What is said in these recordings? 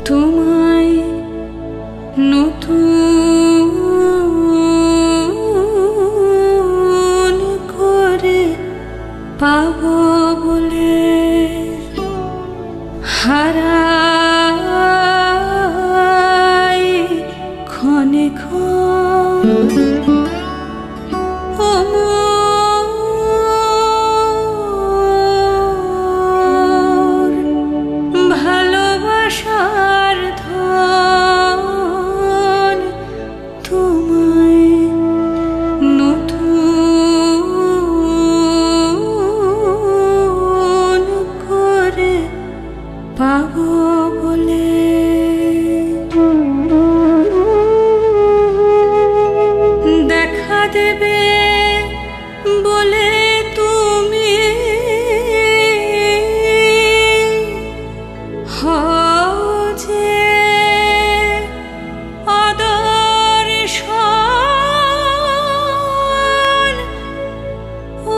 তোমায় নতুন করে পাবো বলে হারাই ক্ষণে ক্ষণে ভালোবাসার ধন তোমায় নতুন করে পাবো বলে দেখা দেবে বলে তুমি যে আদর্শন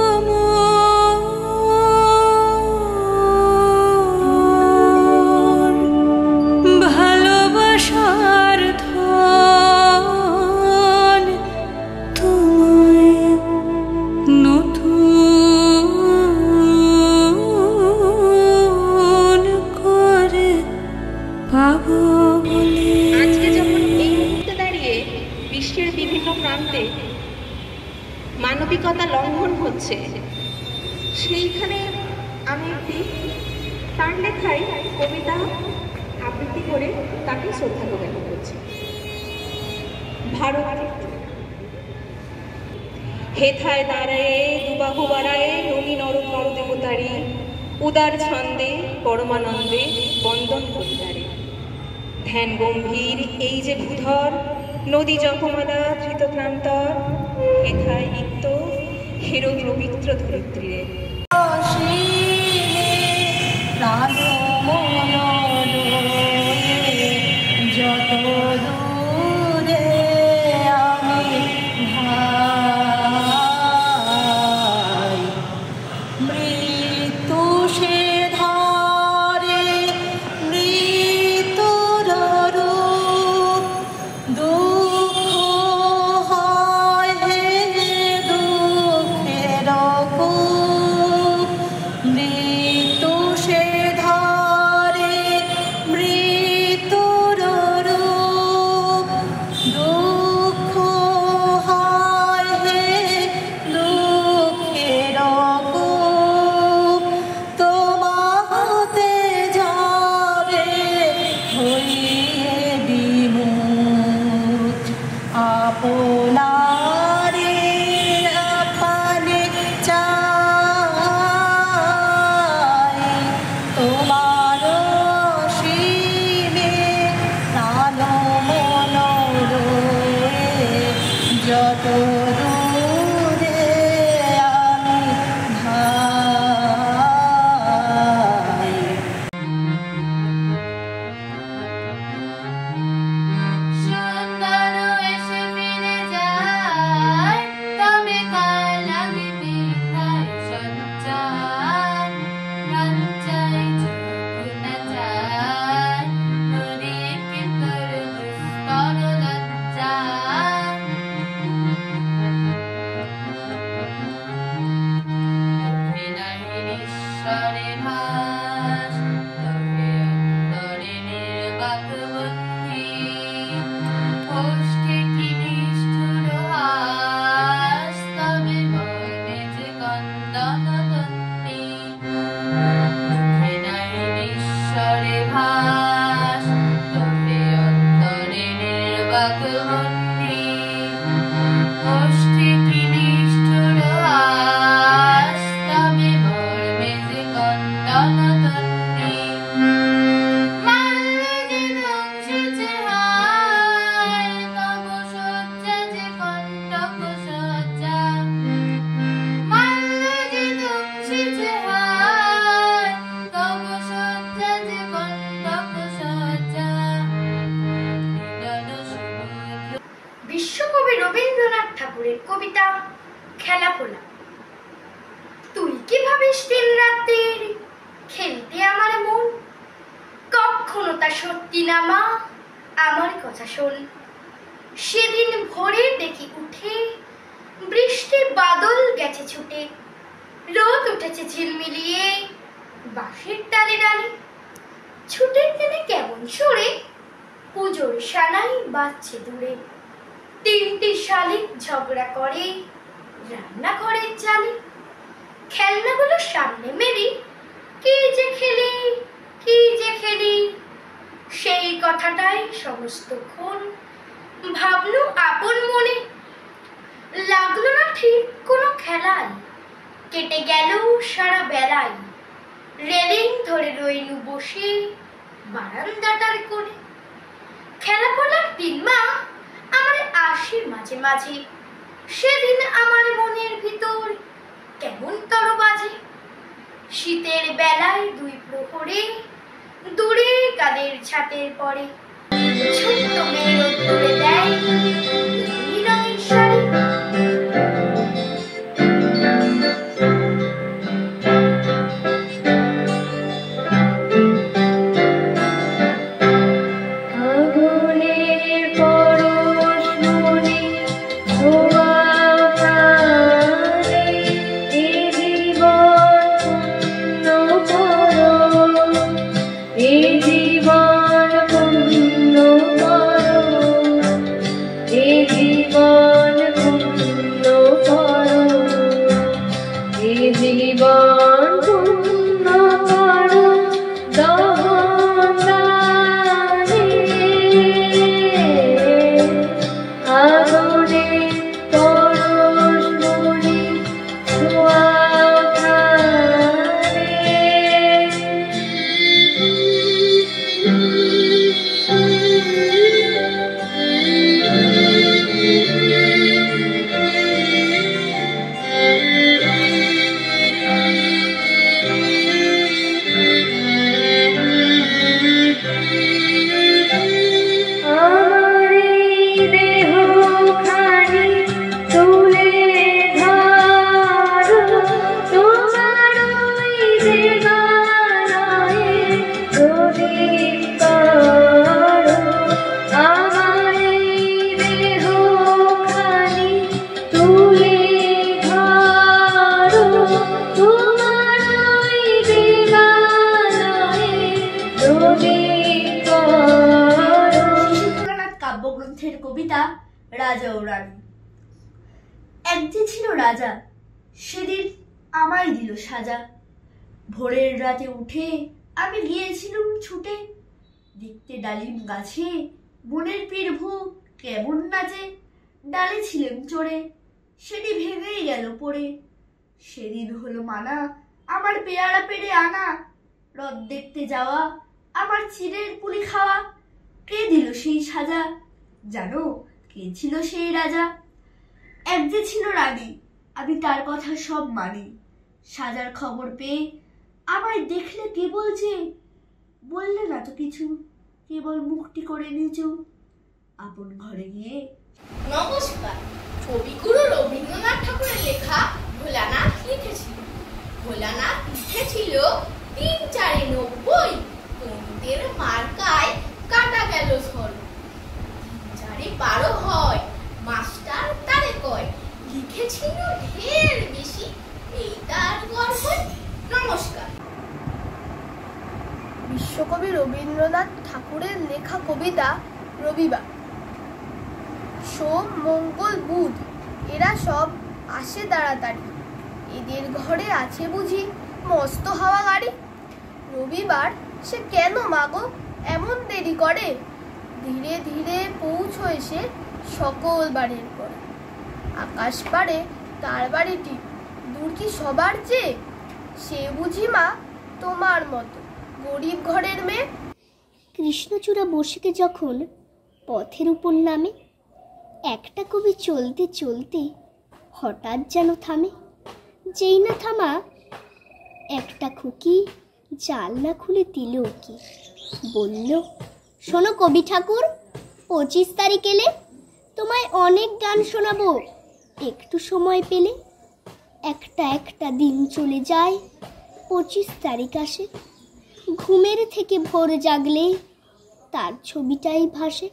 অমর ভালোবাসার ধন তোমায় নতুন করে পাবো বলে। আজকে যখন এই মুহূর্তে দাঁড়িয়ে বিশ্বের বিভিন্ন প্রান্তে মানবিকতা লঙ্ঘন হচ্ছে, সেইখানে আমি একটি তার লেখায় কবিতা আবৃত্তি করে তাকে শ্রদ্ধা জ্ঞাপন করছি। ভারত হেথায় দাঁড়ায়ে দুবাহু বাড়ায়ে ননী নর দেবতারি উদার ছন্দে পরমানন্দে বন্দন করিতারে। ধ্যান গম্ভীর এই যে ভূধর নদী জপমাদা ধৃতপ্রান্তর হেথায় নিত্য হেরো পবিত্র ধরিত্রীরে। টিনামা আমার কথা শোন, সেদিন ভোরে দেখি উঠে বৃষ্টির বাদল গেছে ছুটে, রোদ উঠেছে ঝিলমিলিয়ে বাঁশের ডালে ডালে, ছুটের দিনে কেমন সরে পুজোর সানাই বাজছে দূরে, তিনটি শালিক ঝগড়া করে রান্নাঘরের চালে, খেলনাগুলো সামনে মেরি কি যে খেলি কি যে খেলি, সেই কথাটাই সমস্তক্ষণ ভাবলু আপন মনে, লাগলো না ঠিক কোনো খেলায়, কেটে গেল সারা বেলায়, রেলিং ধরে রইলু বসে বারান্দাটার কোণে, খেলা পড়ার দিন মা আমার আসে মাঝে মাঝে, সেদিন আমার মনের ভিতর কেমন তর বাজে, শীতের বেলায় দুই প্রহরে দূরে কাদের ছাতের পরে ছোট্ট মেয়ে রোদ্দুরে দেয় নীল রঙের শাড়ি। কাব্যগ্রন্থের কবিতা রাজা ও রানী। এক যে ছিল রাজা, সেদিন আমায় দিল সাজা, ভোরের রাতে উঠে আমি গিয়েছিলুম ছুটে, দেখতে ডালিম গাছে বনের পীরভু কেমন নাচে, ডালে ছিলেম চড়ে সেটি ভেঙেই গেল পড়ে, সেদিন হলো মানা আমার পেয়ারা পেড়ে আনা, রথ দেখতে যাওয়া আমার চিড়ের পুলি খাওয়া, কে দিল সেই সাজা জানো কে ছিল সেই রাজা? এক যে ছিল রানী, আমি তার কথা সব মানি, সাজার খবর পেয়ে আমায় দেখলে কে বলছে, বললে না তো কিছু, কেবল মুখটি করে নিচু, আপন ঘরে গিয়ে নমস্কার। কবিগুরু রবীন্দ্রনাথ ঠাকুরের লেখা ভোলানাথ লিখেছিল। ভোলানাথ লিখেছিল ৩-৪-৯০, গণিতের মার্কায় কাটা গেল সর্ব, ৩-৪-১২ হয় মাস্টার তারে কয়, লিখেছিল ঢের বেশি, এই তার গর্ব। নমস্কার। বিশ্বকবি রবীন্দ্রনাথ ঠাকুরের লেখা কবিতা রবিবার। সোম, মঙ্গল, বুধ এরা সব আসে তাড়াতাড়ি, এদের ঘরে আছে বুঝি মস্ত হাওয়া গাড়ি। রবিবার সে কেন মাগো এমন দেরি করে, ধীরে ধীরে পৌঁছো এসে সকল বাড়ির পরে, আকাশ পারে তার বাড়িটি দূর কি সবার চেয়ে, সে বুঝি মা তোমার মতো গরিব ঘরের মেয়ে। কৃষ্ণচূড়া বসিতে যখন পথের উপর নামে, একটা কবি চলতে চলতে হঠাৎ যেন থামে, যেই না থামা একটা খুকি জাল না খুলে দিল কি, বলল, শোনো কবি ঠাকুর, 25 তারিখ এলে তোমায় অনেক গান শোনাবো, একটু সময় পেলে। একটা একটা দিন চলে যায়, 25 তারিখ আসে, ঘুমের থেকে ভোর জাগলে তার ছবিটাই ভাসে।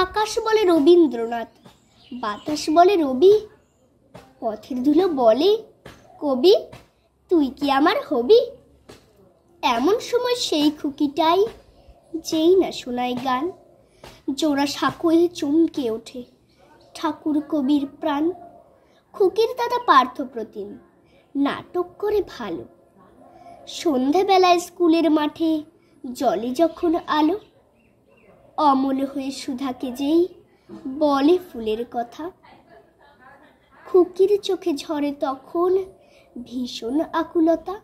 আকাশ বলে রবীন্দ্রনাথ, বাতাস বলে রবি, পথের ধুলো বলে কবি তুই কি আমার হবি। এমন সময় সেই খুকিটাই যেই না শোনায় গান, জোড়া সাঁকোয়ে চমকে ওঠে ঠাকুর কবির প্রাণ। খুকির দাদা পার্থপ্রতিম নাটক করে ভালো। সন্ধেবেলায় স্কুলের মাঠে জলে যখন আলো, অমল হয়ে সুধাকে যেই বলে ফুলের কথা, খুকির চোখে ঝরে তখন ভীষণ আকুলতা।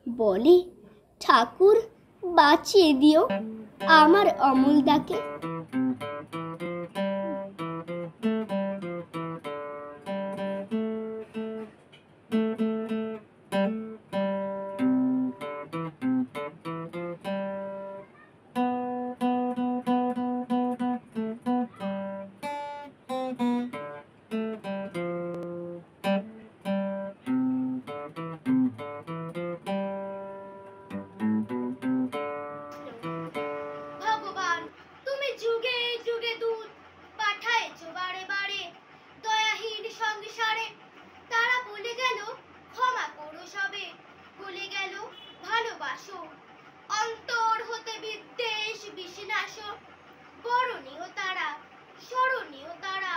বলে ঠাকুর বাঁচিয়ে দিও আমার অমলদাকে। ভগবান তুমি যুগে যুগে দূত পাঠাইছো বারে বারে দয়াহীন সংসারে। তারা বলে গেল ক্ষমা করো সবে, বলে গেল ভালোবাসো, অন্তর হতে বিদ্বেষ বিশ্বনাশ। বরণীয় তারা স্মরণীয় তারা,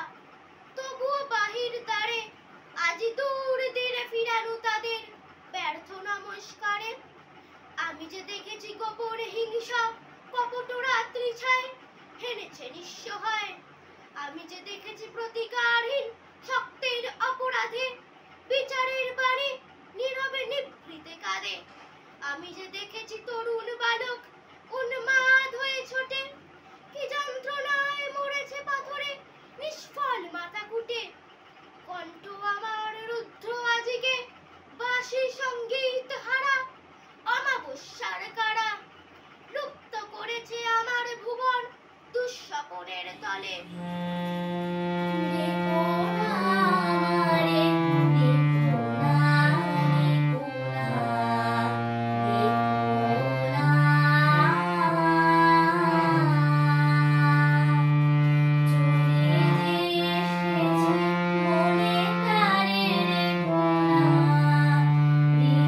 তবুও বাহির দ্বারে আজি দূর দিনে ফিরানো তাদের ব্যর্থ নমস্কারে। আমি যে দেখেছি গোপন হিংসা কপট রাত্রি ছায় হেনেছে নিঃসহায়। আমি যে দেখেছি প্রতিকারহীন শক্তির অপরাধে বিচারের বাণী নীরবে নিভৃতে কাঁদে। আমি যে দেখেছি তরুণ বালক উন্মাদ হয়ে ছোটে, কি যন্ত্রণায় মরেছে পাথরে নিষ্ফল মাথা কুটে। কণ্ঠ আমার রুদ্ধ আজিকে বাঁশি সঙ্গীত হারা, অমাবস্যার কারা লুপ্ত করেছে আমার ভুবন দুঃস্বপনের তলে।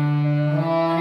ও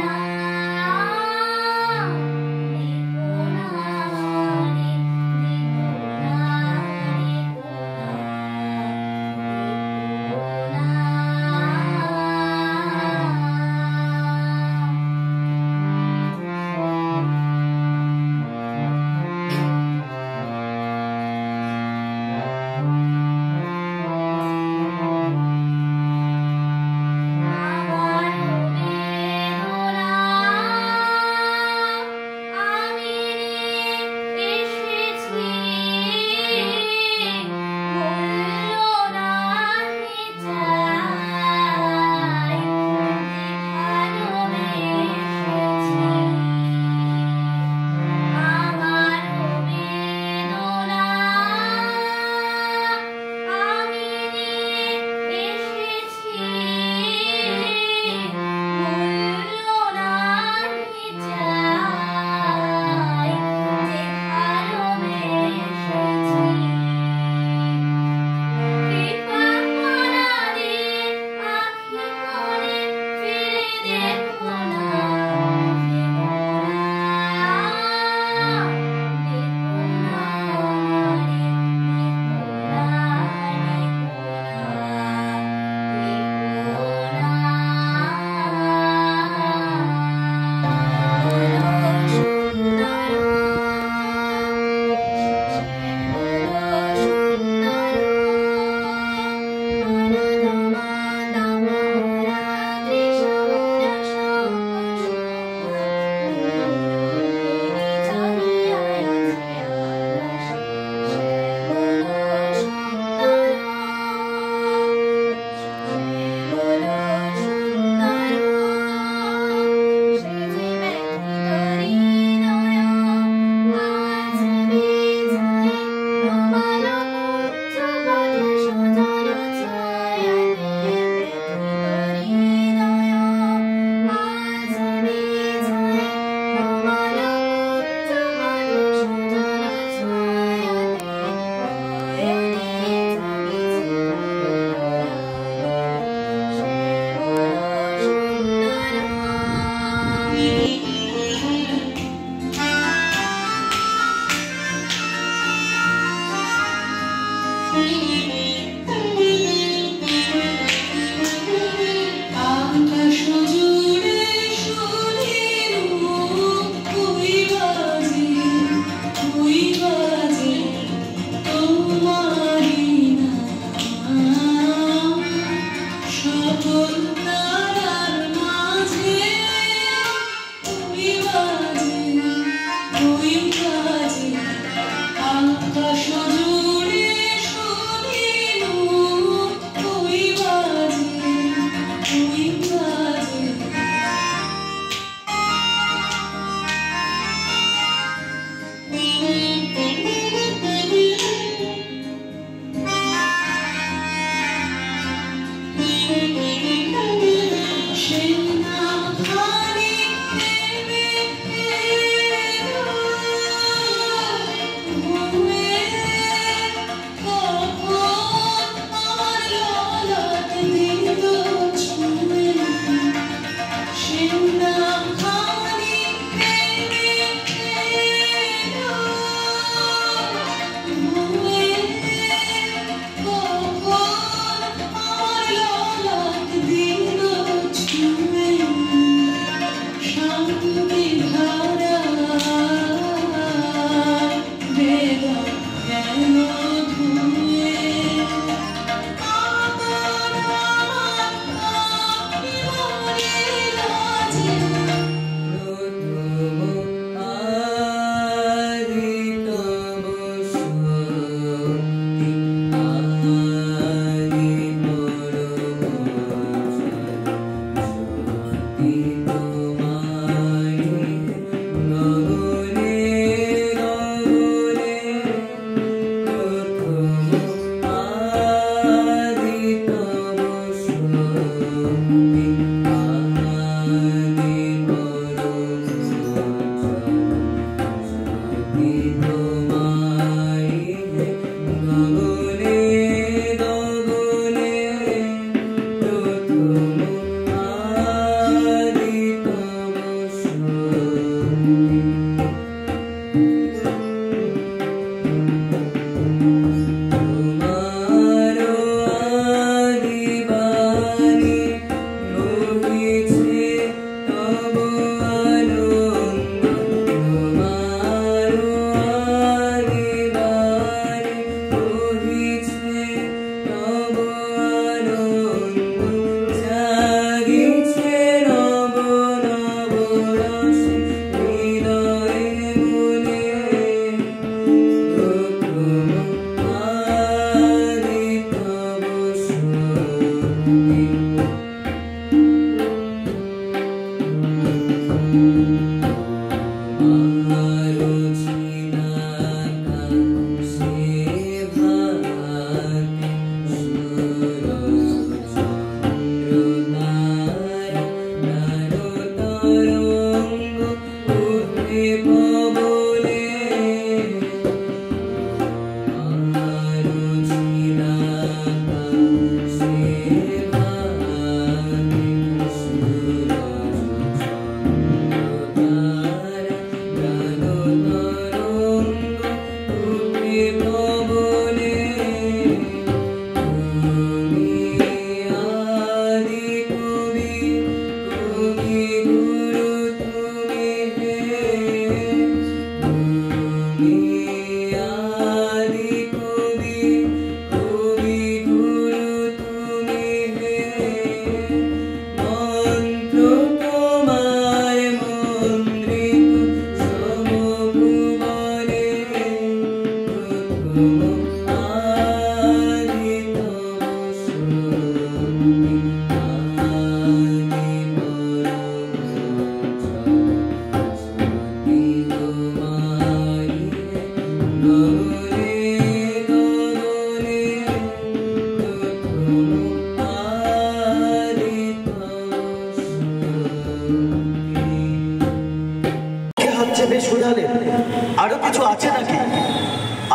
আরো কিছু আছে নাকি?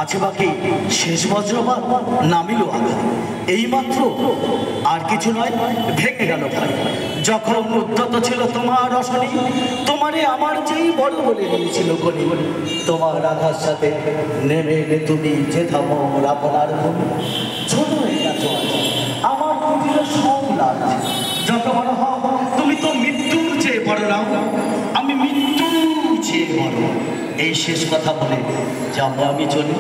আছে বাকি শেষ বজ্রপাত নামিল আঘাত, এইমাত্র আর কিছু নয়, ভেঙে গেল ভাই। যখন উদ্যত ছিল তোমার রসনী, তোমারে আমার যেই বড় বলে নিয়েছিল গলি, তোমার আঘাত সাথে নেমে এলে তুমি যেথা মোর আপনার ভূমি। ছোট হয়ে গেছো আমার কুটির সব লাগছে, যত বড় হও তুমি তো মৃত্যুর চেয়ে বড় নাও, আমি মৃত্যুর চেয়ে বড়। এই শেষ কথা বলে যাবো আমি চলি।